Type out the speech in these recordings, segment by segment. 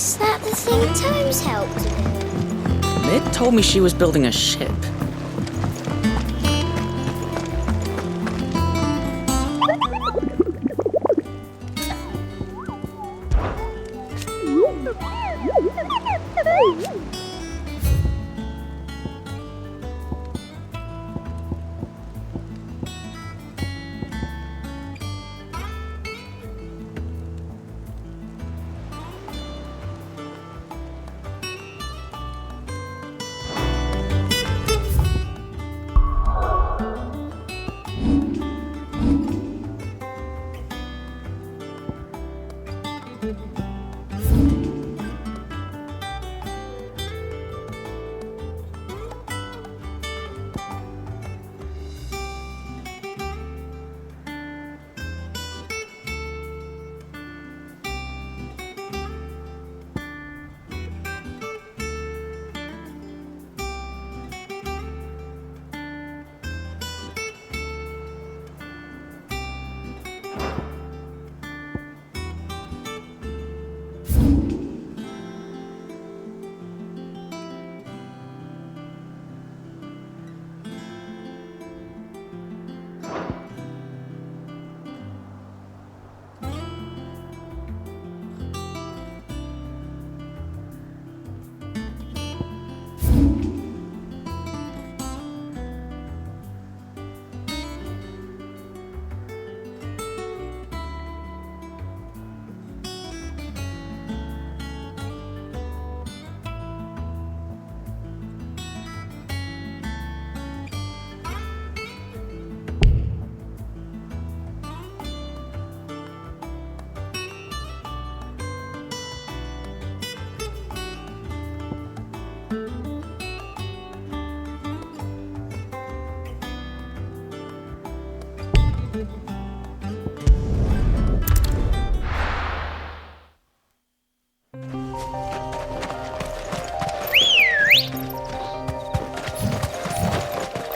Is that the thing Tomes helped with? Mid told me she was building a ship.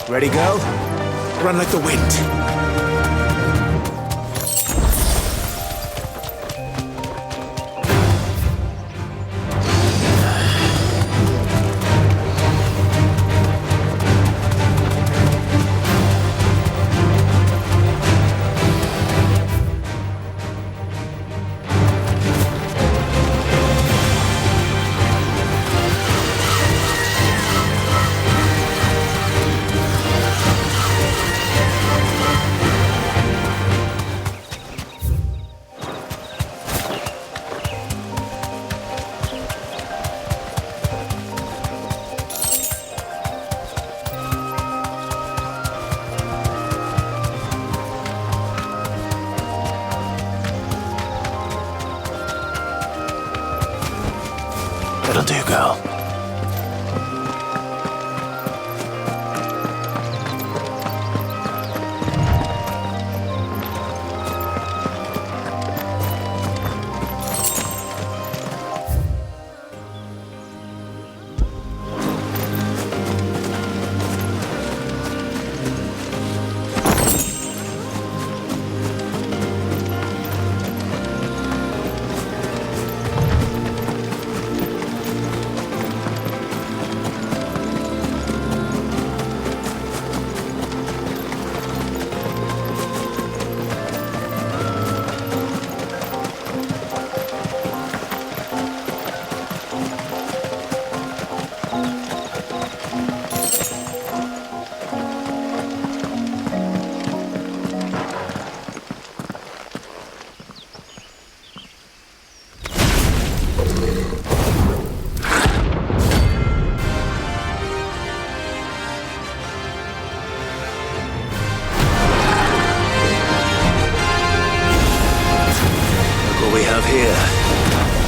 Ready, go? Run like the wind. That'll do, girl.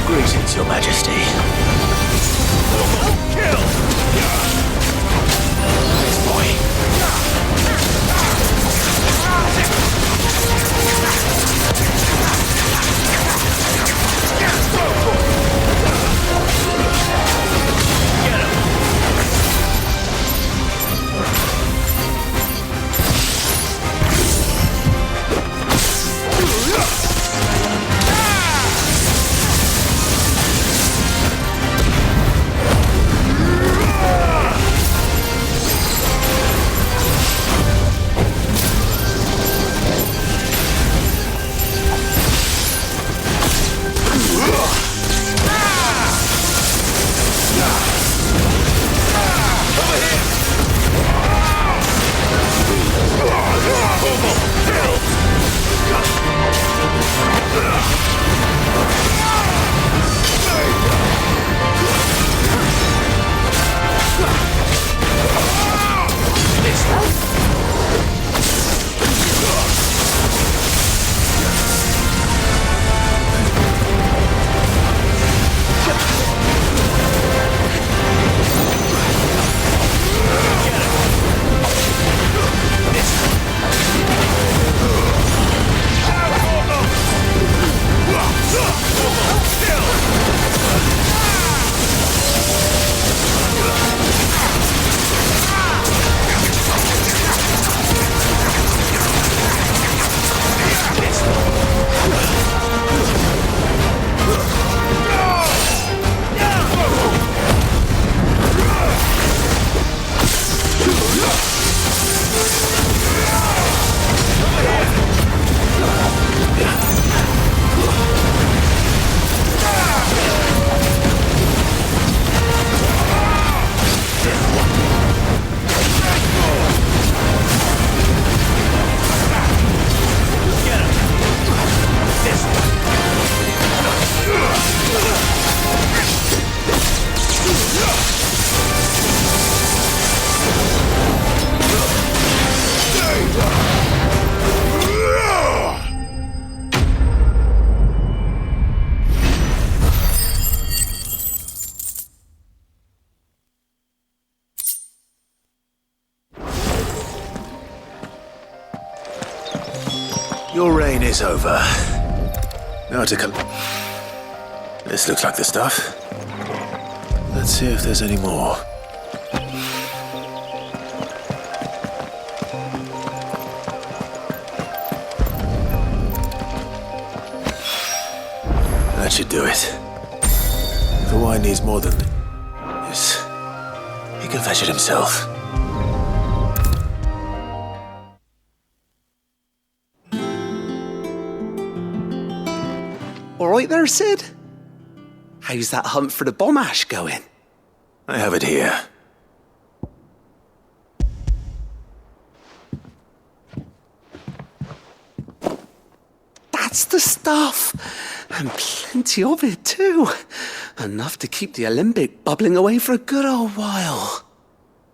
Greetings, Your Majesty. Kill! Nice boy. Your reign is over. Now to This looks like the stuff. Let's see if there's any more. That should do it. If the wine needs more than this, he can fetch it himself. All right there, Sid? How's that hunt for the bomb ash going? I have it here. That's the stuff! And plenty of it, too. Enough to keep the Alembic bubbling away for a good old while.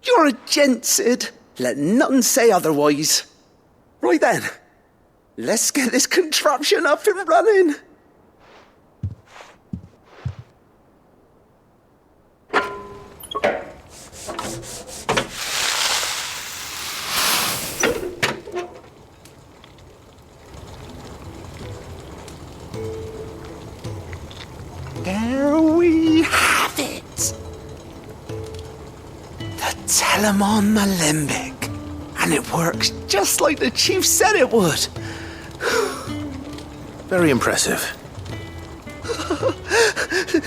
You're a gent, Sid. Let none say otherwise. Right then, let's get this contraption up and running. There we have it. The Telemon Alembic. And it works just like the chief said it would. Very impressive.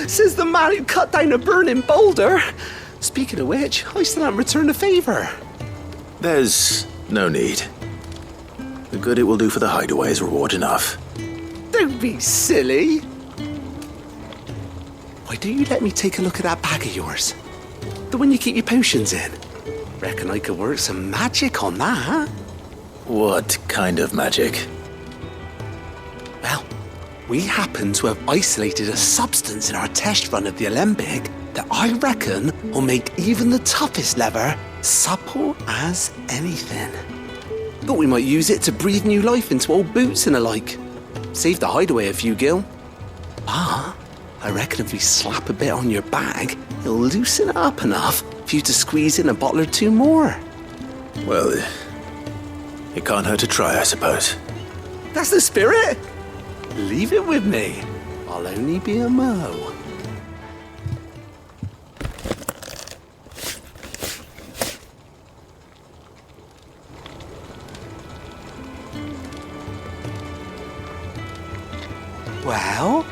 Says the man who cut down a burning boulder. Speaking of which, I still haven't returned the favour. There's no need. The good it will do for the hideaway is reward enough. Don't be silly. Why don't you let me take a look at that bag of yours? The one you keep your potions in. Reckon I could work some magic on that. What kind of magic? Well, we happen to have isolated a substance in our test run of the Alembic that I reckon will make even the toughest leather supple as anything. Thought we might use it to breathe new life into old boots and the like. Save the hideaway a few gil. But I reckon if we slap a bit on your bag, it'll loosen it up enough for you to squeeze in a bottle or two more. Well, it can't hurt to try, I suppose. That's the spirit. Leave it with me. I'll only be a mo. Well,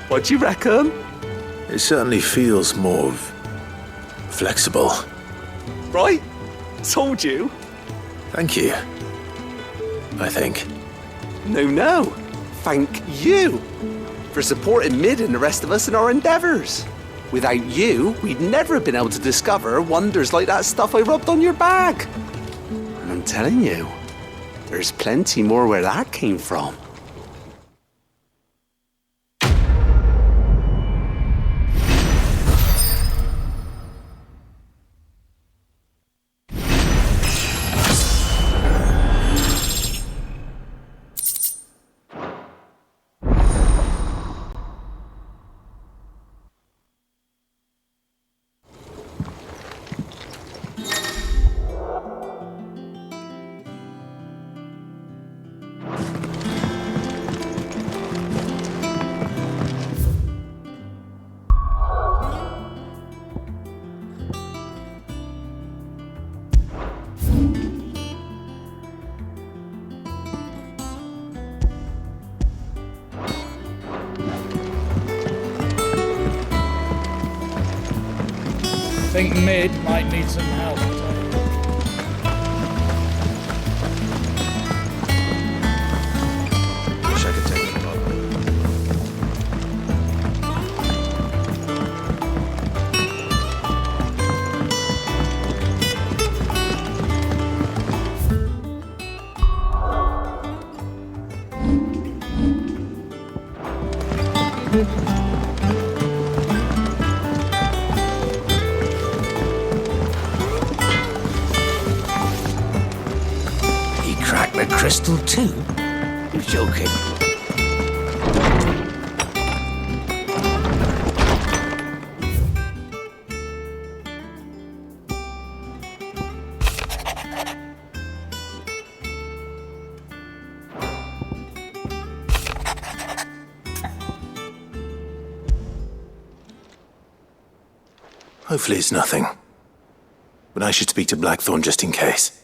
what do you reckon? It certainly feels more flexible. Right? Told you. Thank you. I think. No. Thank you for supporting Mid and the rest of us in our endeavours. Without you, we'd never have been able to discover wonders like that stuff I rubbed on your bag. And I'm telling you, there's plenty more where that came from. Think Mid might need some help. Wish I could take it. He cracked the crystal too? You're joking. Hopefully it's nothing. But I should speak to Blackthorn just in case.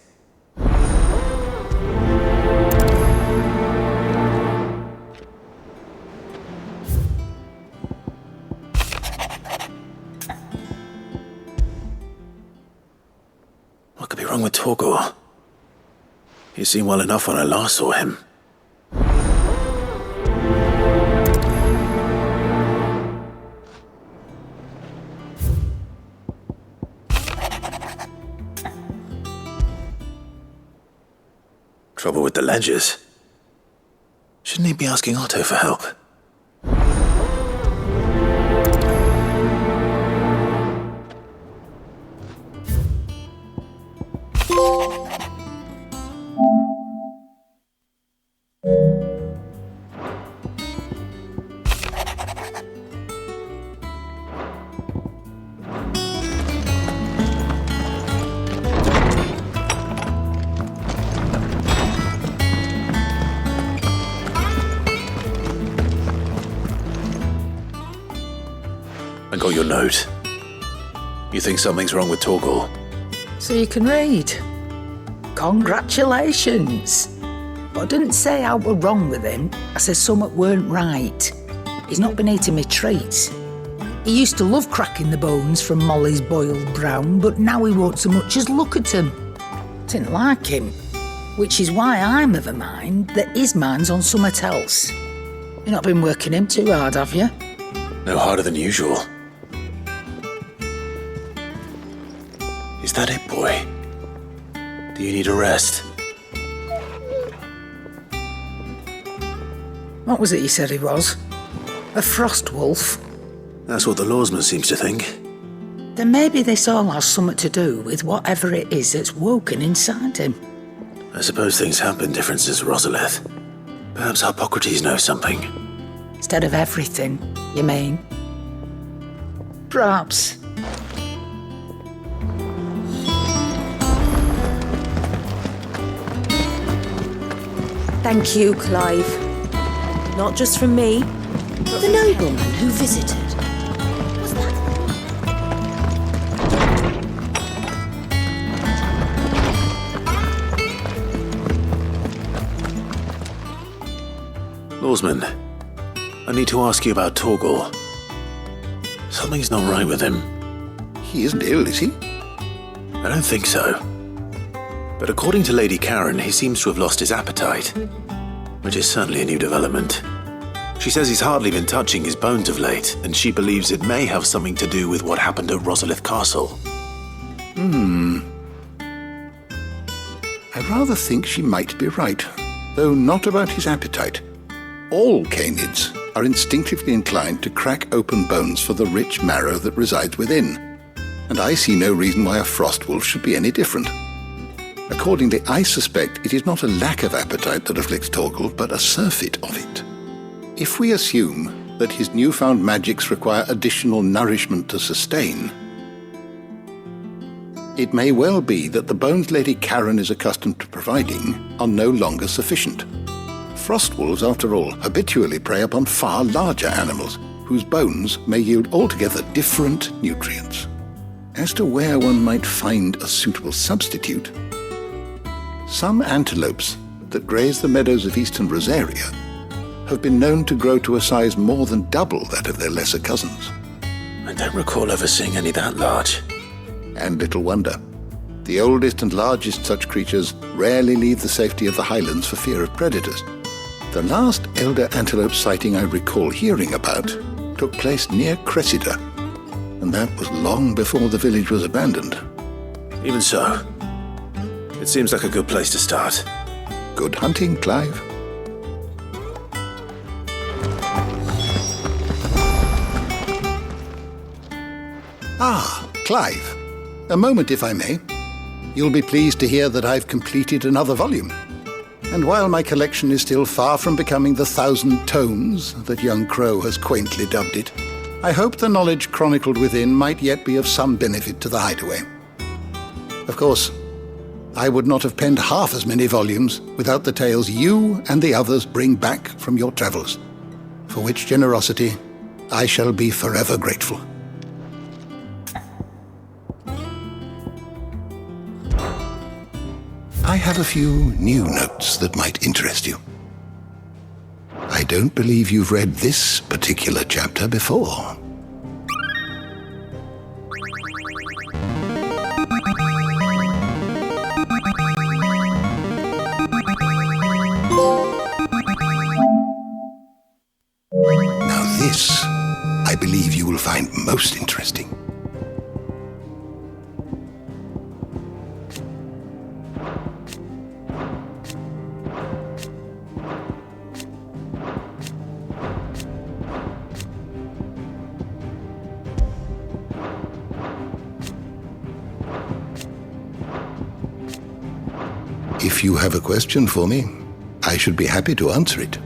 What could be wrong with Torgor? He seemed well enough when I last saw him. Trouble with the ledgers. Shouldn't he be asking Otto for help? I got your note. You think something's wrong with Torgor? So you can read. Congratulations. But I didn't say I were wrong with him. I said something weren't right. He's not been eating me treats. He used to love cracking the bones from Molly's boiled brown, but now he won't so much as look at 'em. Didn't like him. Which is why I'm of a mind that his mind's on something else. You've not been working him too hard, have you? No harder than usual. Is that it, boy? Do you need a rest? What was it you said he was? A frost wolf? That's what the lawsman seems to think. Then maybe this all has something to do with whatever it is that's woken inside him. I suppose things have been different since Rosalith. Perhaps Hippocrates knows something. Instead of everything, you mean? Perhaps. Thank you, Clive. Not just from me, but The nobleman who visited. Was that? Lawsman, I need to ask you about Torgor. Something's not right with him. He isn't ill, is he? I don't think so. But according to Lady Karen, he seems to have lost his appetite, which is certainly a new development. She says he's hardly been touching his bones of late, and she believes it may have something to do with what happened at Rosalith Castle. I rather think she might be right, though not about his appetite. All canids are instinctively inclined to crack open bones for the rich marrow that resides within, and I see no reason why a frost wolf should be any different. Accordingly, I suspect it is not a lack of appetite that afflicts Torgor, but a surfeit of it. If we assume that his newfound magics require additional nourishment to sustain, it may well be that the bones Lady Karen is accustomed to providing are no longer sufficient. Frost wolves, after all, habitually prey upon far larger animals, whose bones may yield altogether different nutrients. As to where one might find a suitable substitute, some antelopes that graze the meadows of eastern Rosaria have been known to grow to a size more than double that of their lesser cousins. I don't recall ever seeing any that large. And little wonder. The oldest and largest such creatures rarely leave the safety of the highlands for fear of predators. The last elder antelope sighting I recall hearing about took place near Cressida, and that was long before the village was abandoned. Even so, it seems like a good place to start. Good hunting, Clive. Ah, Clive. A moment, if I may. You'll be pleased to hear that I've completed another volume. And while my collection is still far from becoming the 1,000 tomes that young Crow has quaintly dubbed it, I hope the knowledge chronicled within might yet be of some benefit to the hideaway. Of course, I would not have penned half as many volumes without the tales you and the others bring back from your travels, for which generosity I shall be forever grateful. have a few new notes that might interest you. I don't believe you've read this particular chapter before. Now this, I believe you will find most interesting. If you have a question for me, I should be happy to answer it.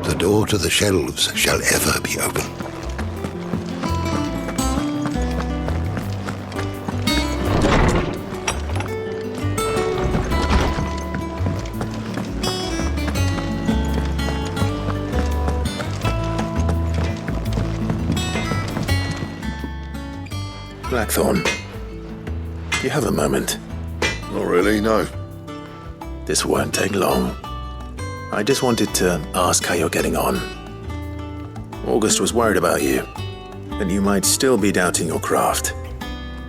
The door to the shelves shall ever be open. Blackthorn, do you have a moment? Not really, no. This won't take long. I just wanted to ask how you're getting on. August was worried about you, and you might still be doubting your craft,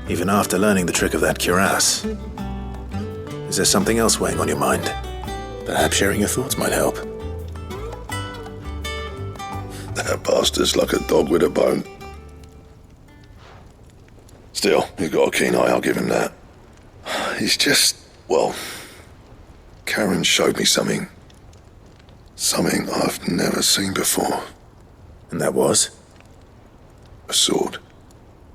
even after learning the trick of that cuirass. Is there something else weighing on your mind? Perhaps sharing your thoughts might help. That bastard's like a dog with a bone. Still, you've got a keen eye, I'll give him that. It's just, well, Karen showed me something. Something I've never seen before. And that was? A sword.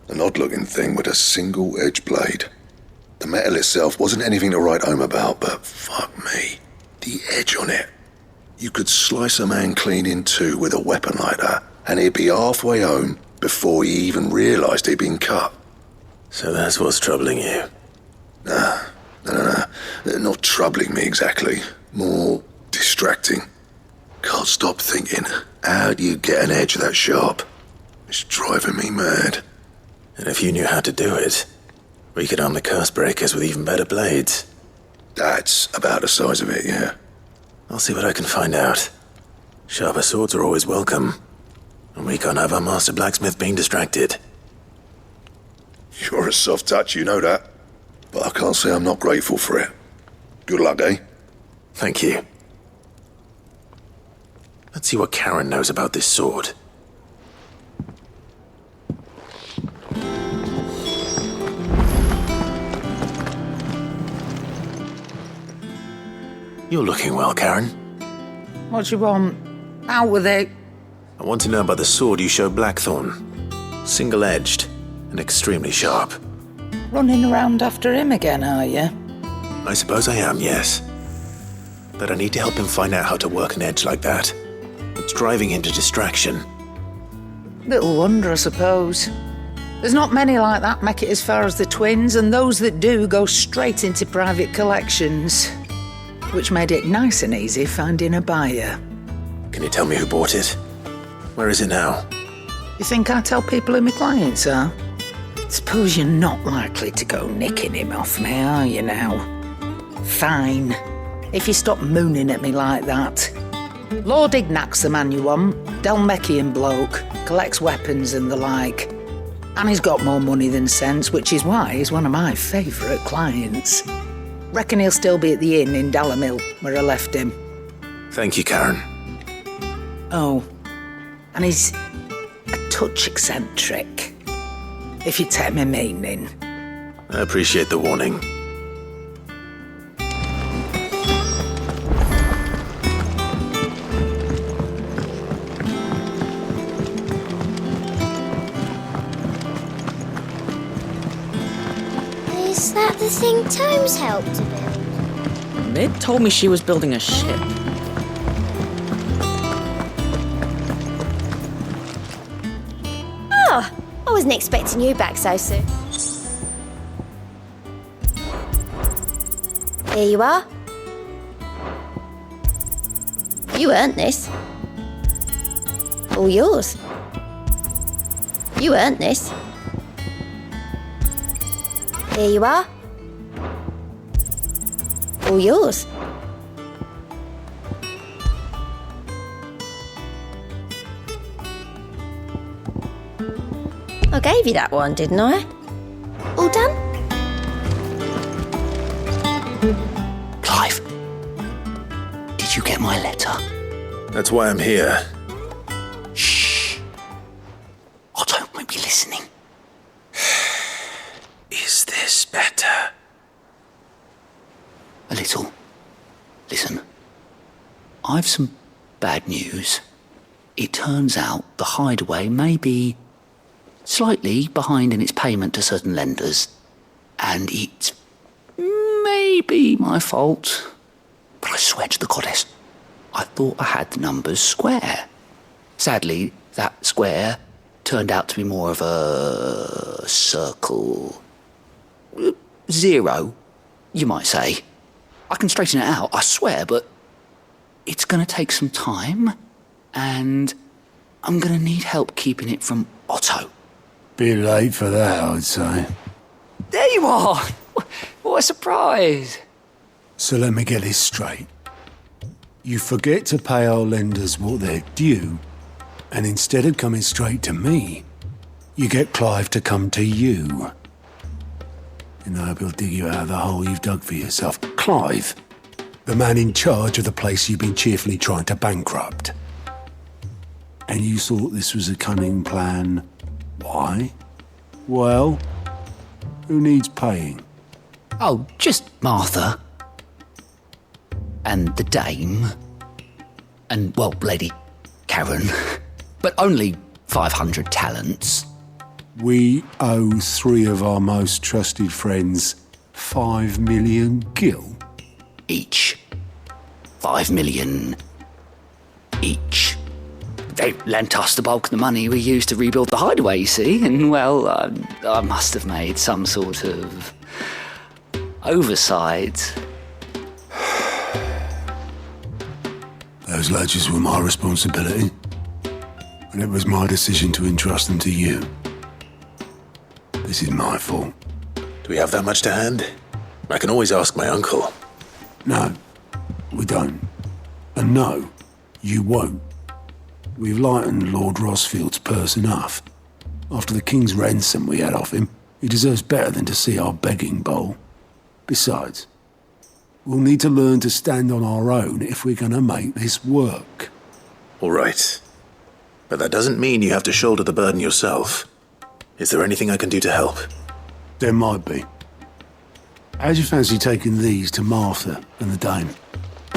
An odd-looking thing with a single-edged blade. The metal itself wasn't anything to write home about, but fuck me, the edge on it. You could slice a man clean in two with a weapon like that, and he'd be halfway home before he even realised he'd been cut. So that's what's troubling you? No. Not troubling me exactly. More distracting. Can't stop thinking, how do you get an edge that sharp? It's driving me mad. And if you knew how to do it, we could arm the curse breakers with even better blades. That's about the size of it, yeah. I'll see what I can find out. Sharper swords are always welcome. And we can't have our master blacksmith being distracted. You're a soft touch, you know that. But I can't say I'm not grateful for it. Good luck, eh? Thank you. Let's see what Karen knows about this sword. You're looking well, Karen. What do you want? Out with it. I want to know about the sword you showed Blackthorn. Single-edged and extremely sharp. Running around after him again, are you? I suppose I am, yes. But I need to help him find out how to work an edge like that. It's driving him to distraction. Little wonder, I suppose. There's not many like that make it as far as the twins, and those that do go straight into private collections. Which made it nice and easy finding a buyer. Can you tell me who bought it? Where is it now? You think I tell people who my clients are? Suppose you're not likely to go nicking him off me, are you now? Fine. If you stop mooning at me like that. Lord Ignac's the man you want. Dalmekian bloke. Collects weapons and the like. And he's got more money than sense, which is why he's one of my favourite clients. Reckon he'll still be at the inn in Dalamil, where I left him. Thank you, Karen. Oh, and he's a touch eccentric, if you take my meaning. I appreciate the warning. Is that the thing Tomes helped to build? Mid told me she was building a ship. Oh, I wasn't expecting you back so soon. Here you are. You earned this. All yours. You earned this. Here you are. All yours. I gave you that one, didn't I? All done? Clive, did you get my letter? That's why I'm here. Shh. Otto won't be listening. Is this better? A little. Listen, I've some bad news. It turns out the Hideaway may be slightly behind in its payment to certain lenders, and it's maybe my fault. But I swear to the goddess, I thought I had the numbers square. Sadly, that square turned out to be more of a circle. 0, you might say. I can straighten it out, I swear, but it's going to take some time, and I'm going to need help keeping it from Otto. Bit late for that, I'd say. There you are! What a surprise! So let me get this straight. You forget to pay our lenders what they're due, and instead of coming straight to me, you get Clive to come to you. And I hope he'll dig you out of the hole you've dug for yourself. Clive, the man in charge of the place you've been cheerfully trying to bankrupt. And you thought this was a cunning plan. Why? Well, who needs paying? Oh, just Martha. And the dame. And, well, Lady Karen. But only 500 talents. We owe 3 of our most trusted friends 5 million gil. Each. 5 million each. They lent us the bulk of the money we used to rebuild the Hideaway, you see, and, well, I must have made some sort of oversight. Those ledgers were my responsibility, and it was my decision to entrust them to you. This is my fault. Do we have that much to hand? I can always ask my uncle. No, we don't. And no, you won't. We've lightened Lord Rosfield's purse enough. After the king's ransom we had off him, he deserves better than to see our begging bowl. Besides, we'll need to learn to stand on our own if we're going to make this work. All right. But that doesn't mean you have to shoulder the burden yourself. Is there anything I can do to help? There might be. How'd you fancy taking these to Martha and the dame?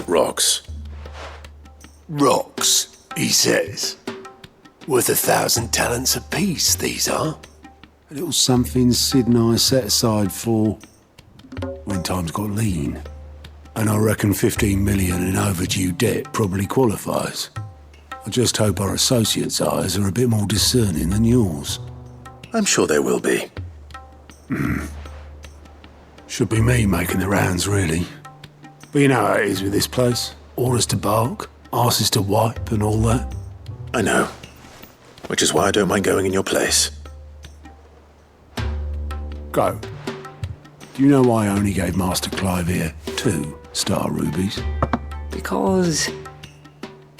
Rocks. Rocks, he says. Worth 1,000 talents apiece, these are. A little something Sid and I set aside for when times got lean. And I reckon 15 million in overdue debt probably qualifies. I just hope our associates' eyes are a bit more discerning than yours. I'm sure there will be. Should be me making the rounds, really. But you know how it is with this place. Orders to bark, arses to wipe and all that. I know. Which is why I don't mind going in your place. Go. Do you know why I only gave Master Clive here 2 star rubies? Because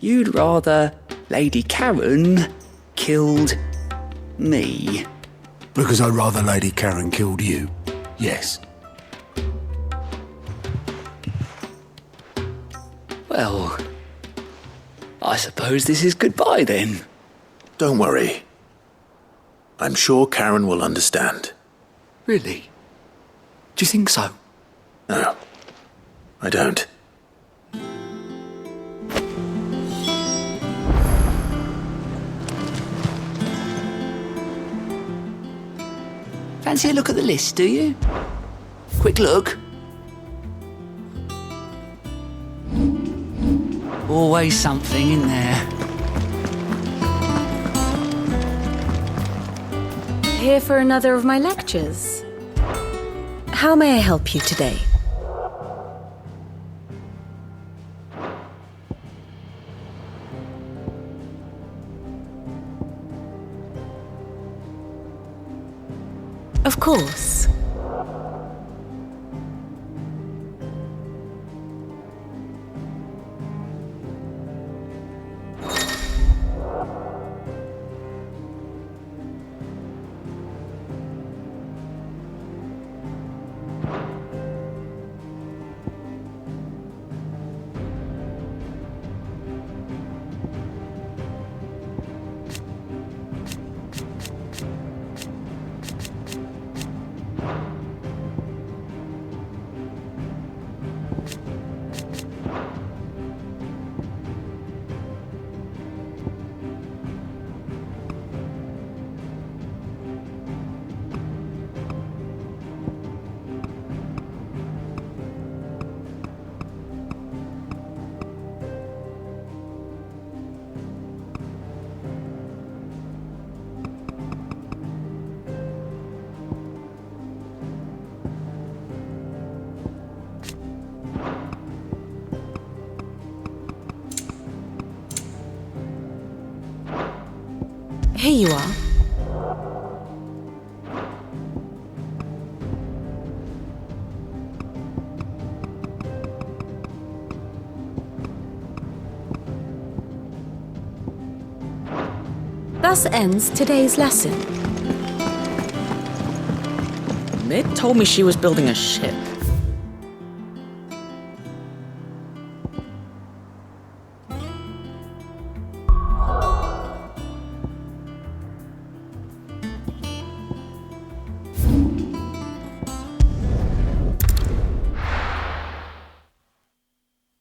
you'd rather Lady Karen killed me. Because I'd rather Lady Karen killed you. Yes. Well, I suppose this is goodbye then. Don't worry. I'm sure Karen will understand. Really? Do you think so? No, I don't. Fancy a look at the list, do you? Quick look. Always something in there. Here for another of my lectures. How may I help you today? Of course. Here you are. Thus ends today's lesson. Mid told me she was building a ship.